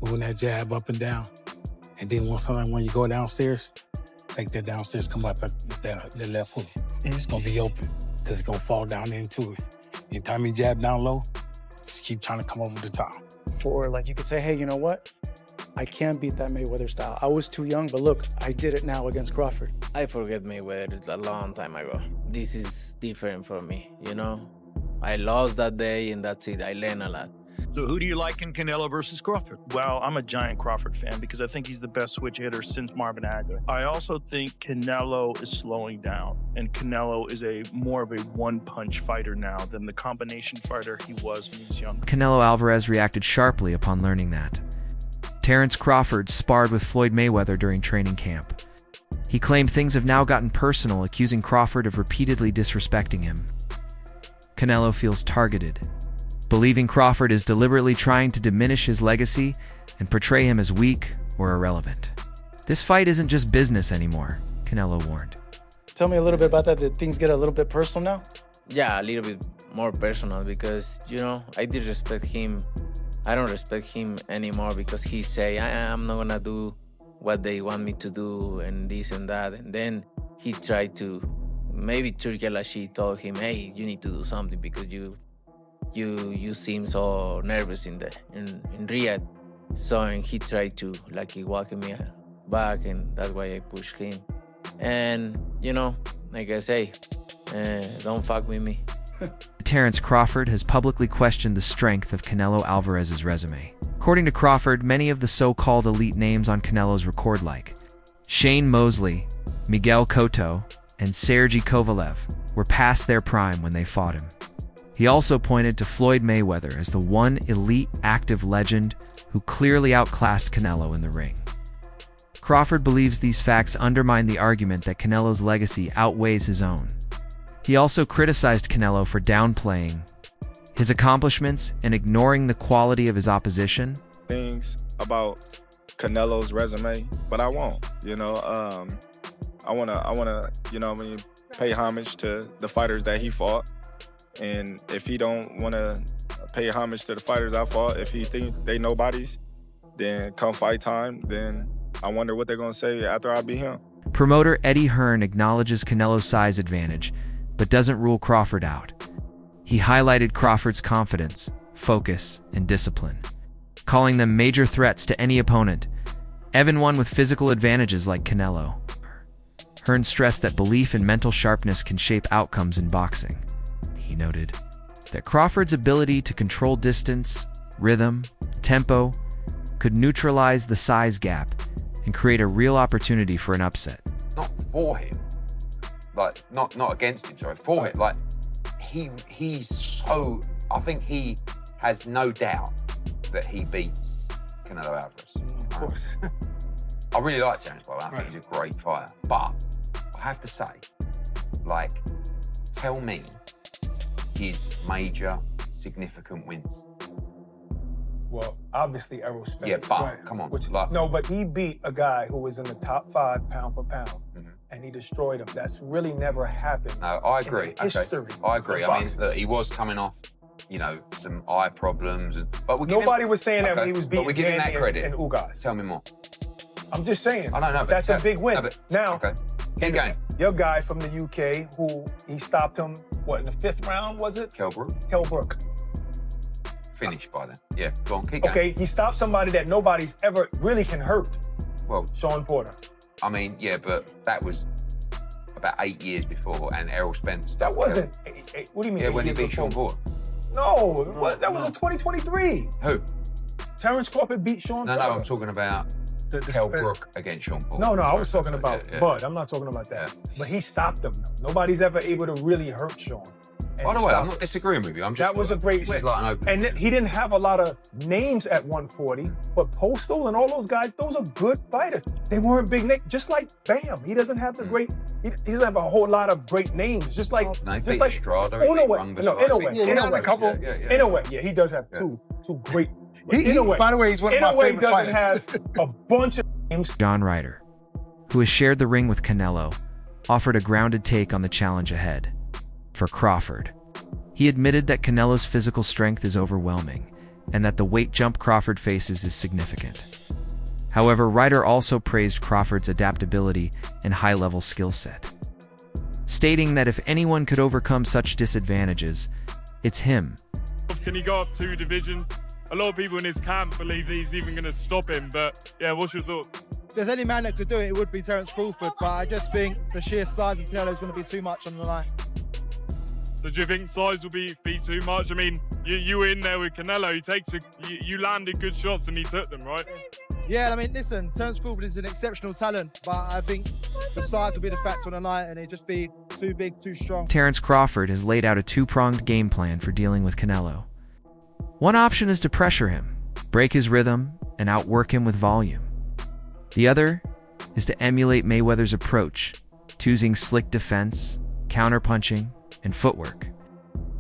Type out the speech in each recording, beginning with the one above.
moving that jab up and down. And then when you go downstairs, take that downstairs, come up with that left hook. It's gonna be open because it's gonna fall down into it. Anytime you jab down low, just keep trying to come over the top. Or like you could say, hey, you know what? I can't beat that Mayweather style. I was too young, but look, I did it now against Crawford. I forget Mayweather a long time ago. This is different for me, you know? I lost that day and that's it. I learned a lot. So who do you like in Canelo versus Crawford? Well, I'm a giant Crawford fan because I think he's the best switch hitter since Marvin Hagler. I also think Canelo is slowing down, and Canelo is more of a one-punch fighter now than the combination fighter he was when he was young. Canelo Alvarez reacted sharply upon learning that. Terence Crawford sparred with Floyd Mayweather during training camp. He claimed things have now gotten personal, accusing Crawford of repeatedly disrespecting him. Canelo feels targeted, believing Crawford is deliberately trying to diminish his legacy and portray him as weak or irrelevant. This fight isn't just business anymore, Canelo warned. Tell me a little bit about that. Did things get a little bit personal now? Yeah, a little bit more personal because, you know, I did respect him. I don't respect him anymore because he say, I'm not gonna do what they want me to do and this and that. And then he tried to, maybe Turki Al-Rashid told him, hey, you need to do something because you seem so nervous in Riyadh. So and he tried to like he walked me back, and that's why I pushed him. And you know, like I say, don't fuck with me. Terence Crawford has publicly questioned the strength of Canelo Alvarez's resume. According to Crawford, many of the so-called elite names on Canelo's record, like Shane Mosley, Miguel Cotto, and Sergey Kovalev, were past their prime when they fought him. He also pointed to Floyd Mayweather as the one elite active legend who clearly outclassed Canelo in the ring. Crawford believes these facts undermine the argument that Canelo's legacy outweighs his own. He also criticized Canelo for downplaying his accomplishments and ignoring the quality of his opposition. Things about Canelo's resume, but I won't. You know, I wanna, you know, pay homage to the fighters that he fought. And if he don't want to pay homage to the fighters I fought, if he think they nobodies, then come fight time, then I wonder what they're going to say after I beat him. Promoter Eddie Hearn acknowledges Canelo's size advantage, but doesn't rule Crawford out. He highlighted Crawford's confidence, focus, and discipline, calling them major threats to any opponent, even one with physical advantages like Canelo. Hearn stressed that belief and mental sharpness can shape outcomes in boxing. He noted that Crawford's ability to control distance, rhythm, tempo could neutralize the size gap and create a real opportunity for an upset. Not for him, like not against him, sorry, for him. Like he's so, I think he has no doubt that he beats Canelo Alvarez. Of course. I really like Terence, by the way. I think he's a great fighter. But I have to say, like, tell me his major significant wins. Well, obviously Errol Spence. Yeah, but come on. No, but he beat a guy who was in the top 5 pound for pound, and he destroyed him. That's really never happened. No, I agree. In history I agree. I mean, look, he was coming off, you know, some eye problems, but nobody was saying that when he was beating but we're giving that credit. And Ugas. Tell me more. I'm just saying. I don't know, but that's a big win. No, but, now, okay. Keep going. Your guy from the UK, who he stopped him, what, in the 5th round, was it? Kell Brook. Finished by then. Yeah, go on, keep going. Okay, he stopped somebody that nobody's ever really can hurt. Well, Sean Porter. I mean, yeah, but that was about 8 years before, and Errol Spence. That wasn't 8, what do you mean? Yeah, 8 when he years beat before? Sean Porter. No, that was in 2023. Who? Terence Crawford beat Sean Porter. No, I'm talking about Kell Brook against Sean Porter. No, I was talking about Bud. I'm not talking about that. Yeah. But he stopped him. Nobody's ever able to really hurt Sean. By the way, I'm not disagreeing with you. I'm just, that was a great win. This is like an open. And he didn't have a lot of names at 140, but Postal and all those guys, those are good fighters. They weren't big names. Just like Bam, he doesn't have the great. He doesn't have a whole lot of great names. Just like Strada. Yeah, he does have two great. By the way, he's one of my favorite doesn't fighters. have a bunch of names. John Ryder, who has shared the ring with Canelo, offered a grounded take on the challenge ahead. For Crawford, he admitted that Canelo's physical strength is overwhelming and that the weight jump Crawford faces is significant. However, Ryder also praised Crawford's adaptability and high-level skill set, stating that if anyone could overcome such disadvantages, it's him. Can he go up 2 divisions? A lot of people in his camp believe that he's even going to stop him, but yeah, what's your thoughts? If there's any man that could do it, it would be Terence Crawford, but I just think the sheer size of Canelo is going to be too much on the line. So do you think size will be too much? I mean, you were in there with Canelo. You landed good shots and he took them, right? Yeah, I mean, listen, Terence Crawford is an exceptional talent, but I think the size will be the factor on the night and it'd just be too big, too strong. Terence Crawford has laid out a 2-pronged game plan for dealing with Canelo. One option is to pressure him, break his rhythm, and outwork him with volume. The other is to emulate Mayweather's approach, choosing slick defense, counterpunching, and footwork.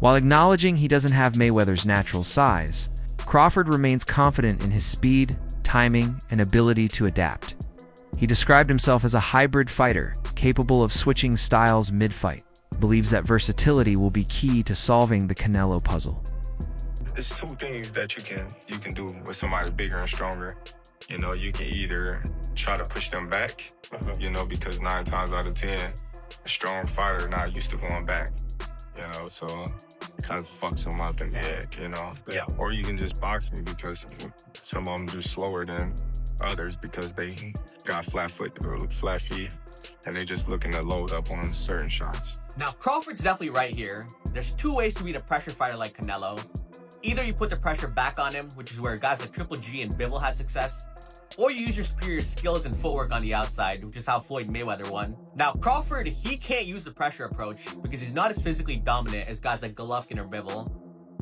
While acknowledging he doesn't have Mayweather's natural size, Crawford remains confident in his speed, timing, and ability to adapt. He described himself as a hybrid fighter, capable of switching styles mid-fight. Believes that versatility will be key to solving the Canelo puzzle. There's 2 things that you can do with somebody bigger and stronger. You know, you can either try to push them back, you know, because 9 times out of 10, a strong fighter not used to going back, you know, so it kind of fucks them up in the head, you know. Yeah. Or you can just box me because some of them do slower than others because they got flat feet, and they just looking to load up on certain shots. Now, Crawford's definitely right here. There's 2 ways to beat a pressure fighter like Canelo. Either you put the pressure back on him, which is where guys like Triple G and Bivol had success, or you use your superior skills and footwork on the outside, which is how Floyd Mayweather won. Now, Crawford, he can't use the pressure approach because he's not as physically dominant as guys like Golovkin or Bivol.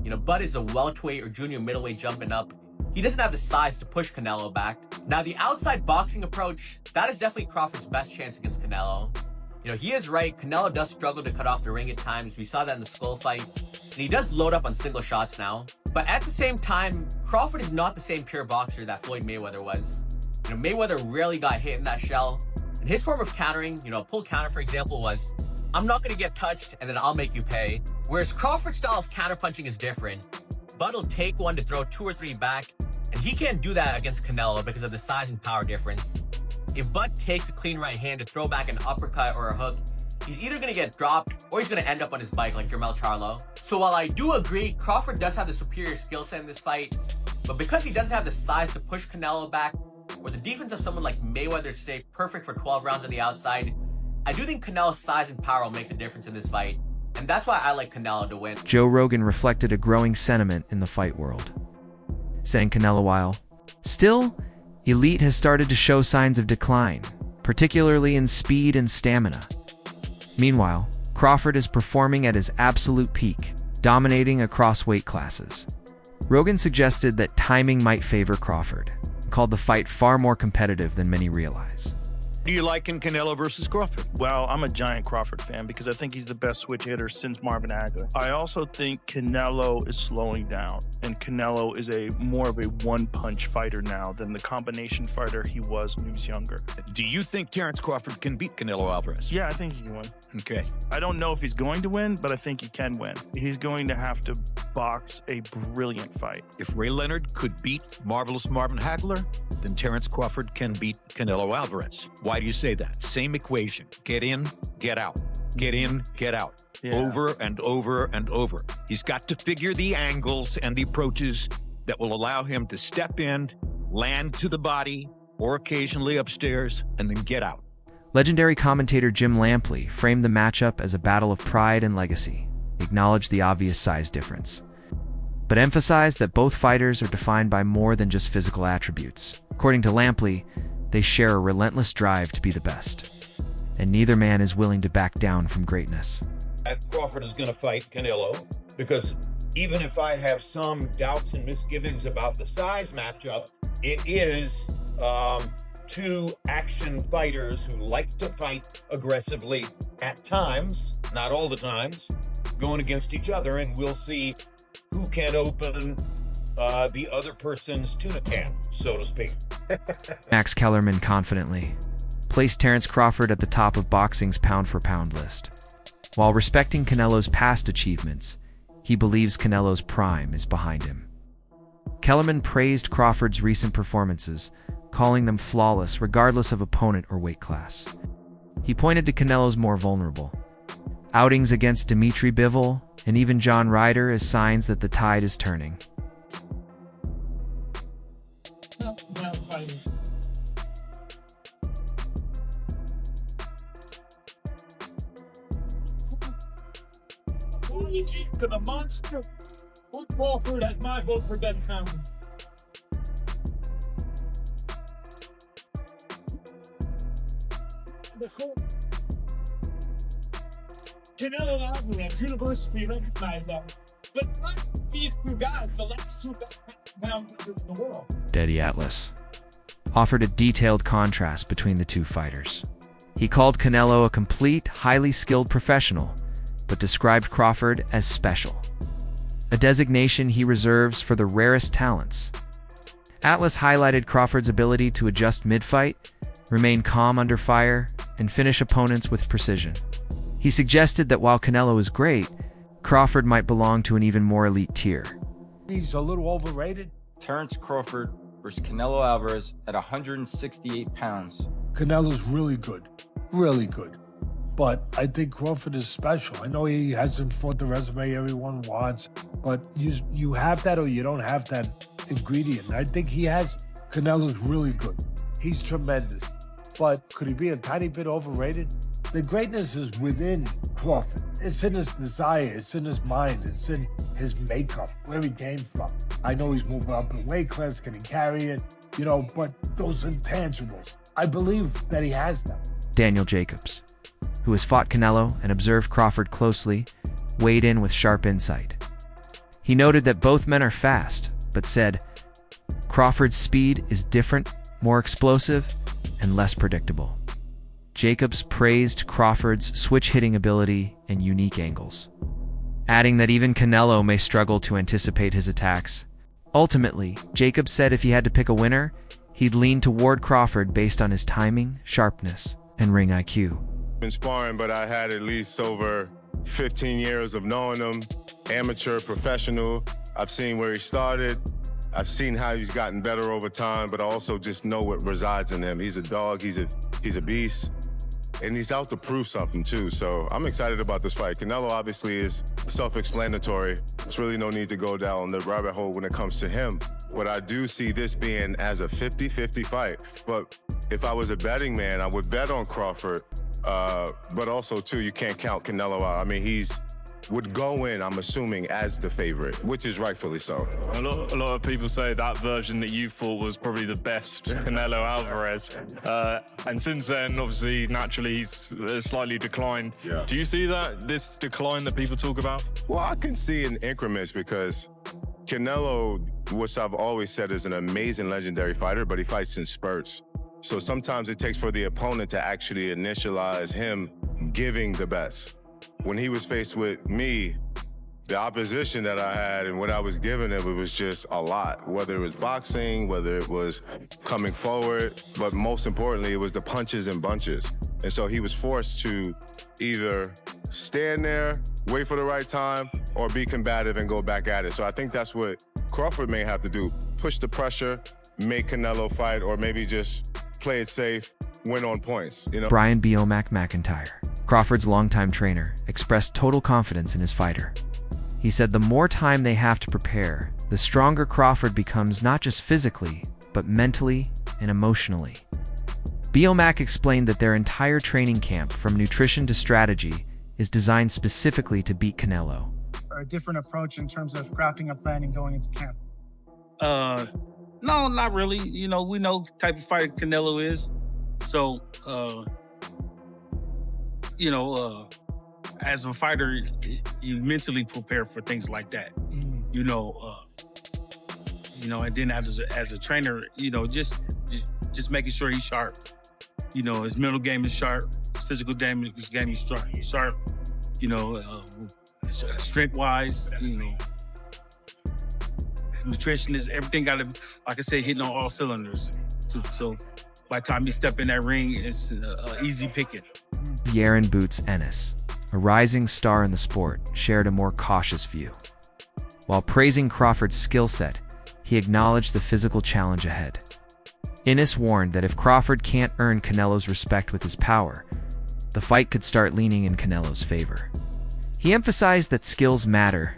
You know, Bud is a welterweight or junior middleweight jumping up. He doesn't have the size to push Canelo back. Now, the outside boxing approach, that is definitely Crawford's best chance against Canelo. You know, he is right. Canelo does struggle to cut off the ring at times. We saw that in the Skull fight. And he does load up on single shots now. But at the same time, Crawford is not the same pure boxer that Floyd Mayweather was. You know, Mayweather rarely got hit in that shell. And his form of countering, you know, a pull counter, for example, was, I'm not going to get touched and then I'll make you pay. Whereas Crawford's style of counterpunching is different. Bud will take one to throw 2 or 3 back. And he can't do that against Canelo because of the size and power difference. If Bud takes a clean right hand to throw back an uppercut or a hook, he's either going to get dropped or he's going to end up on his bike like Jermell Charlo. So while I do agree Crawford does have the superior skill set in this fight, but because he doesn't have the size to push Canelo back, or the defense of someone like Mayweather stay perfect for 12 rounds on the outside, I do think Canelo's size and power will make the difference in this fight. And that's why I like Canelo to win. Joe Rogan reflected a growing sentiment in the fight world, saying Canelo, while still elite, has started to show signs of decline, particularly in speed and stamina. Meanwhile, Crawford is performing at his absolute peak, dominating across weight classes. Rogan suggested that timing might favor Crawford, and called the fight far more competitive than many realize. Do you like in Canelo versus Crawford? Well, I'm a giant Crawford fan because I think he's the best switch hitter since Marvin Hagler. I also think Canelo is slowing down, and Canelo is more of a one-punch fighter now than the combination fighter he was when he was younger. Do you think Terence Crawford can beat Canelo Alvarez? Yeah, I think he can win. Okay. I don't know if he's going to win, but I think he can win. He's going to have to box a brilliant fight. If Ray Leonard could beat marvelous Marvin Hagler, then Terence Crawford can beat Canelo Alvarez. Why do you say that? Same equation. Get in, get out. Get in, get out. Yeah. Over and over and over. He's got to figure the angles and the approaches that will allow him to step in, land to the body, or occasionally upstairs, and then get out. Legendary commentator Jim Lampley framed the matchup as a battle of pride and legacy, acknowledged the obvious size difference, but emphasized that both fighters are defined by more than just physical attributes. According to Lampley, they share a relentless drive to be the best, and neither man is willing to back down from greatness. Crawford is going to fight Canelo because even if I have some doubts and misgivings about the size matchup, it is 2 action fighters who like to fight aggressively at times, not all the times, going against each other, and we'll see who can open the other person's tuna can, so to speak. Max Kellerman confidently placed Terence Crawford at the top of boxing's pound-for-pound list. While respecting Canelo's past achievements, he believes Canelo's prime is behind him. Kellerman praised Crawford's recent performances, calling them flawless regardless of opponent or weight class. He pointed to Canelo's more vulnerable outings against Dimitri Bivol and even John Ryder as signs that the tide is turning. Apologies to the monster. Put Crawford as my vote for Ben County. Canelo Alvarez, universally recognized that. But not these two guys, the last two guys in the world. Daddy Atlas offered a detailed contrast between the two fighters. He called Canelo a complete, highly skilled professional, but described Crawford as special, a designation he reserves for the rarest talents. Atlas highlighted Crawford's ability to adjust mid-fight, remain calm under fire, and finish opponents with precision. He suggested that while Canelo is great, Crawford might belong to an even more elite tier. He's a little overrated. Terrence Crawford versus Canelo Alvarez at 168 pounds. Canelo's really good. Really good. But I think Crawford is special. I know he hasn't fought the resume everyone wants, but you have that or you don't have that ingredient. I think he has. Canelo's really good. He's tremendous. But could he be a tiny bit overrated? The greatness is within Crawford. It's in his desire, it's in his mind, it's in his makeup, where he came from. I know he's moving up in weight class, can he carry it? But those intangibles, I believe that he has them. Daniel Jacobs, who has fought Canelo and observed Crawford closely, weighed in with sharp insight. He noted that both men are fast, but said, Crawford's speed is different, more explosive, and less predictable. Jacobs praised Crawford's switch-hitting ability and unique angles, adding that even Canelo may struggle to anticipate his attacks. Ultimately, Jacobs said if he had to pick a winner, he'd lean toward Crawford based on his timing, sharpness, and ring IQ. Been sparring, but I had at least over 15 years of knowing him, amateur, professional. I've seen where he started. I've seen how he's gotten better over time, but I also just know what resides in him. He's a dog, he's a beast, and he's out to prove something too. So I'm excited about this fight. Canelo obviously is self-explanatory. There's really no need to go down the rabbit hole when it comes to him. But I do see this being as a 50-50 fight. But if I was a betting man, I would bet on Crawford. But also too, you can't count Canelo out. I mean, would go in, I'm assuming, as the favorite, which is rightfully so. A lot of people say that version that you fought was probably the best Canelo Alvarez. And since then, obviously, naturally, he's slightly declined. Yeah. Do you see this decline that people talk about? Well, I can see in increments because Canelo, which I've always said is an amazing, legendary fighter, but he fights in spurts. So sometimes it takes for the opponent to actually initialize him giving the best. When he was faced with me, the opposition that I had and what I was giving him, it was just a lot. Whether it was boxing, whether it was coming forward, but most importantly, it was the punches and bunches. And so he was forced to either stand there, wait for the right time, or be combative and go back at it. So I think that's what Crawford may have to do. Push the pressure, make Canelo fight, or maybe just play it safe, win on points. Brian Biomac McIntyre, Crawford's longtime trainer, expressed total confidence in his fighter. He said the more time they have to prepare, the stronger Crawford becomes not just physically, but mentally and emotionally. Biomac explained that their entire training camp, from nutrition to strategy, is designed specifically to beat Canelo. A different approach in terms of crafting a plan and going into camp? No, not really. We know type of fighter Canelo is. So, as a fighter, you mentally prepare for things like that. And then as a trainer, just making sure he's sharp. His mental game is sharp. His physical game is sharp. Strength-wise, nutrition is everything. Got to, like I said, hitting on all cylinders. So by the time you step in that ring, it's easy picking. Yaron Boots Ennis, a rising star in the sport, shared a more cautious view. While praising Crawford's skill set, he acknowledged the physical challenge ahead. Innes warned that if Crawford can't earn Canelo's respect with his power, the fight could start leaning in Canelo's favor. He emphasized that skills matter,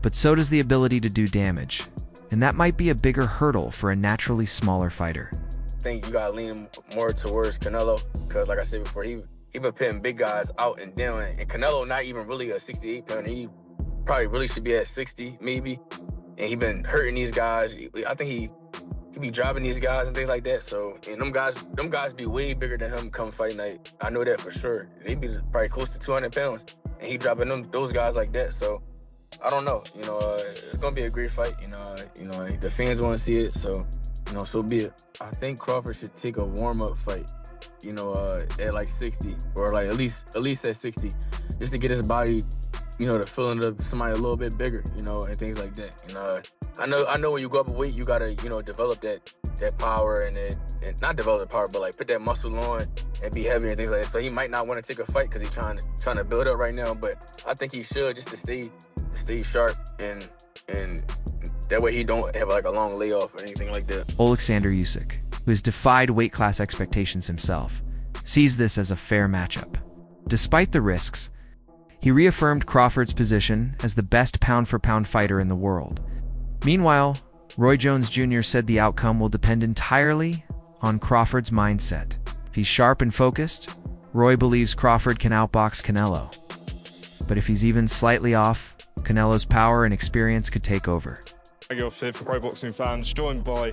but so does the ability to do damage, and that might be a bigger hurdle for a naturally smaller fighter. I think you gotta lean more towards Canelo, because like I said before, he been pitting big guys out and down, and Canelo not even really a 68 pounder. He probably really should be at 60 maybe, and he been hurting these guys. I think he be driving these guys and things like that. So, and them guys be way bigger than him come fight night. I know that for sure. They be probably close to 200 pounds, and he dropping those guys like that. So, I don't know. It's gonna be a great fight. The fans want to see it. So, so be it. I think Crawford should take a warm-up fight. At like 60, or like at least at 60, just to get his body, the feeling of somebody a little bit bigger, and things like that. I know when you go up a weight, you gotta, develop that power and not develop the power, but like put that muscle on and be heavy and things like that. So he might not want to take a fight because he's trying to build up right now. But I think he should, just to stay sharp and that way he don't have like a long layoff or anything like that. Alexander Usyk, who has defied weight class expectations himself, sees this as a fair matchup. Despite the risks, he reaffirmed Crawford's position as the best pound-for-pound fighter in the world. Meanwhile, Roy Jones Jr. said the outcome will depend entirely on Crawford's mindset. If he's sharp and focused, Roy believes Crawford can outbox Canelo. But if he's even slightly off, Canelo's power and experience could take over. Here for Pro Boxing fans, joined by,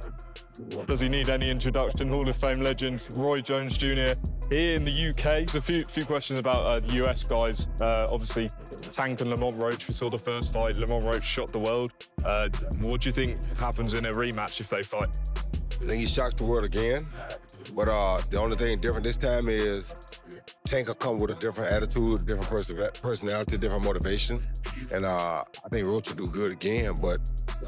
does he need any introduction, Hall of Fame legend Roy Jones Jr. here in the UK. There's a few questions about the US guys. Obviously, Tank and Lamont Roach, we saw the first fight. Lamont Roach shot the world. What do you think happens in a rematch if they fight? I think he shocks the world again. But the only thing different this time is Tank will come with a different attitude, different personality, different motivation. And I think Roach will do good again, but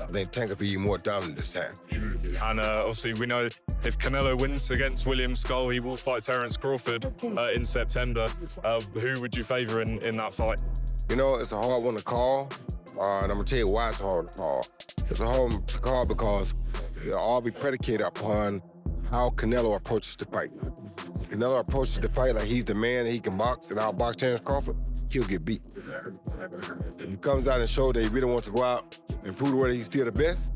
I think Tank will be more dominant this time. And obviously we know if Canelo wins against William Skull, he will fight Terence Crawford in September. Who would you favor in that fight? It's a hard one to call, and I'm gonna tell you why it's hard to call. It's a hard one to call because it'll all be predicated upon how Canelo approaches the fight. If Canelo approaches the fight like he's the man and he can box and outbox Terence Crawford, he'll get beat. If he comes out and shows that he really wants to go out and prove whether he's still the best,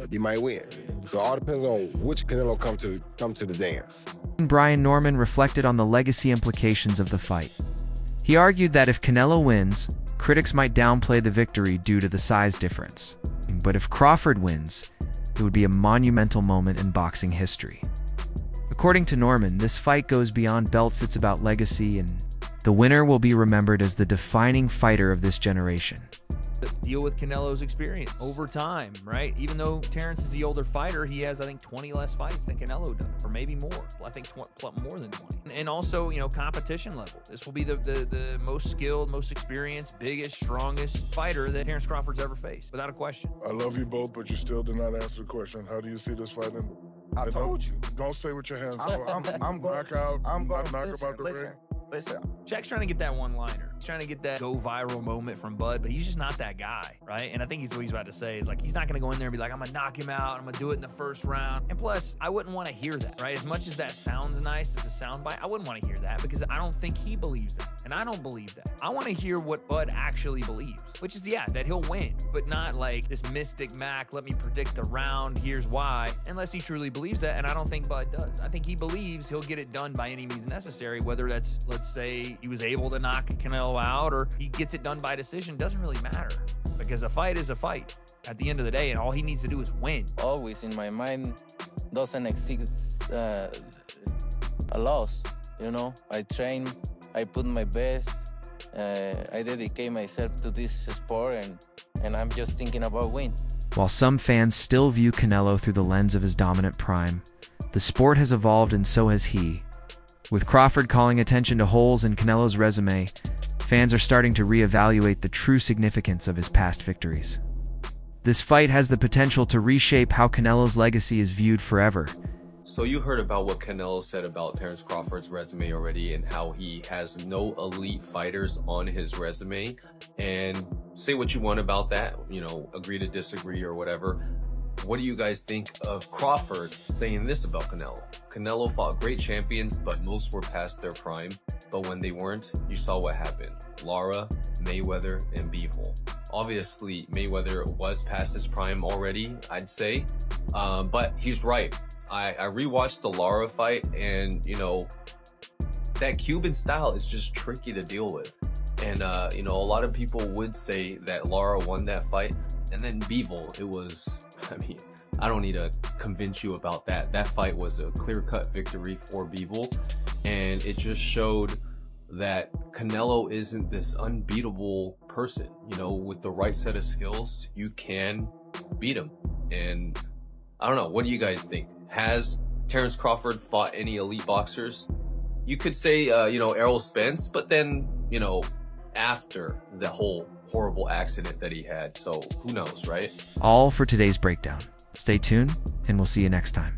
he might win. So it all depends on which Canelo come to the dance. Brian Norman reflected on the legacy implications of the fight. He argued that if Canelo wins, critics might downplay the victory due to the size difference. But if Crawford wins, it would be a monumental moment in boxing history. According to Norman, this fight goes beyond belts, it's about legacy, and the winner will be remembered as the defining fighter of this generation. Deal with Canelo's experience over time, right? Even though Terence is the older fighter, he has, I think, 20 less fights than Canelo does, or maybe more. I think more than 20. And also, competition level. This will be the most skilled, most experienced, biggest, strongest fighter that Terence Crawford's ever faced, without a question. I love you both, but you still did not answer the question. How do you see this fight ending? I told you. Don't say with your hands. I'm knockout. I'm not knock about the ring. Listen, Jack's trying to get that one-liner. He's trying to get that go-viral moment from Bud, but he's just not that guy, right? And I think what he's about to say is, he's not going to go in there and be like, I'm going to knock him out. I'm going to do it in the first round. And plus, I wouldn't want to hear that, right? As much as that sounds nice as a soundbite, I wouldn't want to hear that because I don't think he believes that. And I don't believe that. I want to hear what Bud actually believes, which is, that he'll win, but not like this mystic Mac, let me predict the round, here's why, unless he truly believes that, and I don't think Bud does. I think he believes he'll get it done by any means necessary, whether that's, let's say, he was able to knock Canelo out or he gets it done by decision, doesn't really matter because a fight is a fight at the end of the day, and all he needs to do is win. Always in my mind doesn't exist a loss, I train, I put my best, I dedicate myself to this sport, and I'm just thinking about win. While some fans still view Canelo through the lens of his dominant prime, the sport has evolved and so has he. With Crawford calling attention to holes in Canelo's resume, fans are starting to reevaluate the true significance of his past victories. This fight has the potential to reshape how Canelo's legacy is viewed forever. So you heard about what Canelo said about Terence Crawford's resume already and how he has no elite fighters on his resume. And say what you want about that, agree to disagree or whatever. what do you guys think of Crawford saying this about Canelo? Canelo fought great champions, but most were past their prime. But when they weren't, you saw what happened. Lara, Mayweather, and Bivol. Obviously, Mayweather was past his prime already, I'd say. But he's right. I rewatched the Lara fight, and, you know, that Cuban style is just tricky to deal with. And, you know, a lot of people would say that Lara won that fight. And then Bivol, it was, I mean, I don't need to convince you about that. That fight was a clear-cut victory for Bivol. And it just showed that Canelo isn't this unbeatable person. You know, with the right set of skills, you can beat him. And I don't know, what do you guys think? Has Terence Crawford fought any elite boxers? You could say, you know, Errol Spence, but then, you know, after the whole horrible accident that he had. So who knows, right? All for today's breakdown. Stay tuned, and we'll see you next time.